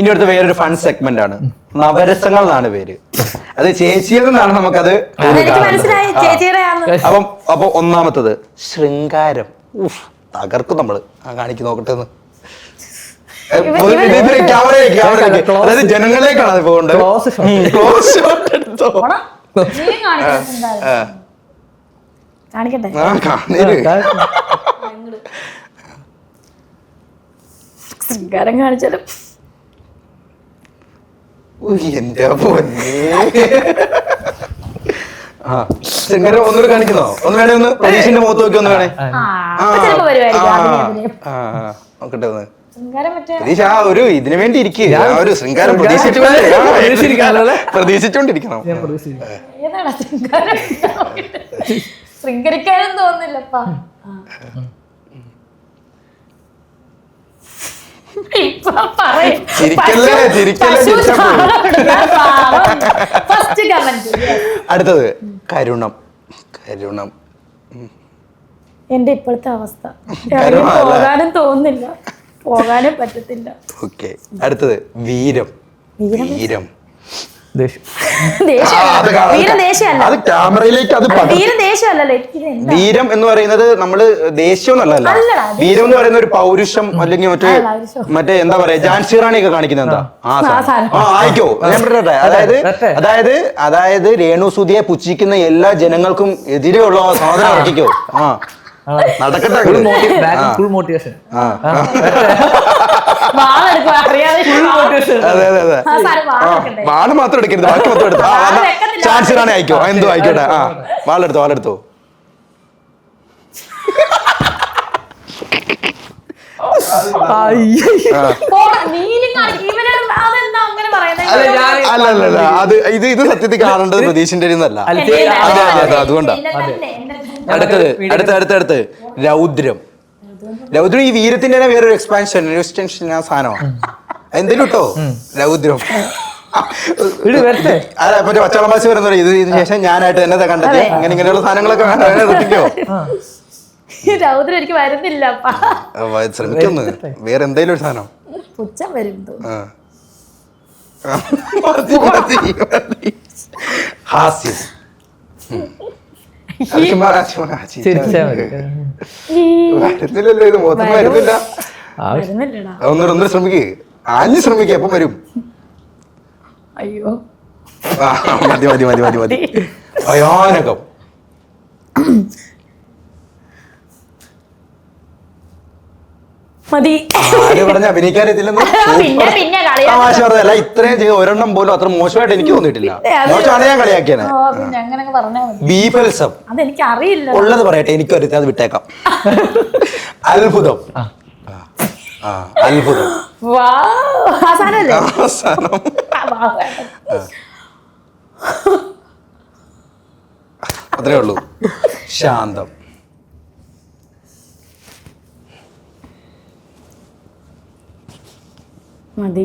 ഇനി അടുത്ത വേറൊരു ഫൺ സെഗ്മെന്റ് ആണ്. നവരസങ്ങൾ എന്നാണ് പേര്. അത് ചേച്ചിയിൽ നിന്നാണ് നമുക്കത്. അപ്പൊ ഒന്നാമത്തത് ശൃംഗാരം. തകർക്കും നമ്മള്. കാണിക്ക് നോക്കട്ടെ. അതായത് ജനങ്ങളിലേക്കാണ് അത് പോകേണ്ടത്. ശൃംഗാരം കാണിച്ചാലും എന്റെ പൊന്നേ. ശൃംഗാരം ഒന്നുകൂടെ കാണിക്കുന്നോ? ഒന്ന് വേണേ ഒന്ന് പ്രതീക്ഷിന്റെ മുഖത്ത് നോക്കി ഒന്ന് വേണേ നോക്കട്ടെ ഒന്ന്. പ്രതീക്ഷ ആ ഒരു ഇതിനു വേണ്ടി ഇരിക്കുക. ആ ഒരു ശൃംഗാരം പ്രതീക്ഷിച്ചോണ്ടിരിക്കണം. ശൃംഗരിക്കാനും തോന്നില്ലപ്പാ. അടുത്തത് കരുണം. കരുണം എന്റെ ഇപ്പോഴത്തെ അവസ്ഥ. പോകാനും തോന്നുന്നില്ല, പോകാനും പറ്റത്തില്ല. ഓക്കെ. അടുത്തത് വീരം. വീരം അത് ക്യാമറയിലേക്ക് അത് വീരം എന്ന് പറയുന്നത് നമ്മള് ദേഷ്യം എന്നല്ല. വീരം എന്ന് പറയുന്ന ഒരു പൗരുഷം അല്ലെങ്കിൽ മറ്റേ എന്താ പറയാ ജാൻസി റാണി ഒക്കെ കാണിക്കുന്നത് എന്താ ആയിക്കോ. ഞാൻ പറയട്ടെ. അതായത് രേണു സുധിയെ പുച്ഛിക്കുന്ന എല്ലാ ജനങ്ങൾക്കും എതിരെയുള്ള സാധനം ഇറക്കിക്കോ. നടക്കട്ടെ. വാള് മാത്രം എടുക്കരുത്, ബാക്കി മൊത്തം എടുത്തോ. ചാൻസ് റാണി ആയിക്കോ. എന്തോ ആയിക്കോട്ടെ. വാളെടുത്തോ, വാളെടുത്തോ. അല്ലല്ല അത് ഇത് സത്യത്തിൽ കാണേണ്ടത് പ്രതീക്ഷിന്റെ ഒന്നല്ല. അതുകൊണ്ടാ. അടുത്ത് രൗദ്രം. രൗദ്രം ഈ വീരത്തിന്റെ തന്നെ വേറൊരു എക്സ്പാൻഷൻ ആ സാധനമാണ്. എന്തേലും ഇട്ടോ രൗദ്രം. മറ്റേ പച്ചവളം പാശി വരുന്ന ഇതിന് ശേഷം ഞാനായിട്ട് തന്നെ കണ്ടെത്തി ഇങ്ങനെയുള്ള സാധനങ്ങളൊക്കെ ശ്രദ്ധിക്കോ. രൗദ്രം എനിക്ക് വരുന്നില്ല. ശ്രമിക്കൊന്ന് വേറെ എന്തെങ്കിലും ഒരു സാധനം. ഹാസ്യം. വരുന്നില്ലല്ലോ ഇത് മൊത്തം വരുന്നില്ല. ഒന്നൊരു ശ്രമിക്കേ. ആഞ്ഞ് ശ്രമിക്കേ. എപ്പം വരും? അയ്യോ മതി മതി മതി മതി മതി. ഭയാനകം. ആര് പറഞ്ഞ അഭിനയിക്കാനെത്തില്ലെന്ന്? തമാശ പറഞ്ഞല്ല. ഇത്രയും ചെയ്ത് ഒരെണ്ണം പോലും അത്ര മോശമായിട്ട് എനിക്ക് തോന്നിയിട്ടില്ല. മോശമാണ് ഞാൻ കളിയാക്കിയാണ്. ബീഫൽസം ഉള്ളത് പറയട്ടെ. എനിക്ക് അറിയാം, അത് വിട്ടേക്കാം. അത്ഭുതം. അത്ഭുതം അത്രേ ഉള്ളൂ. ശാന്തം. മതി.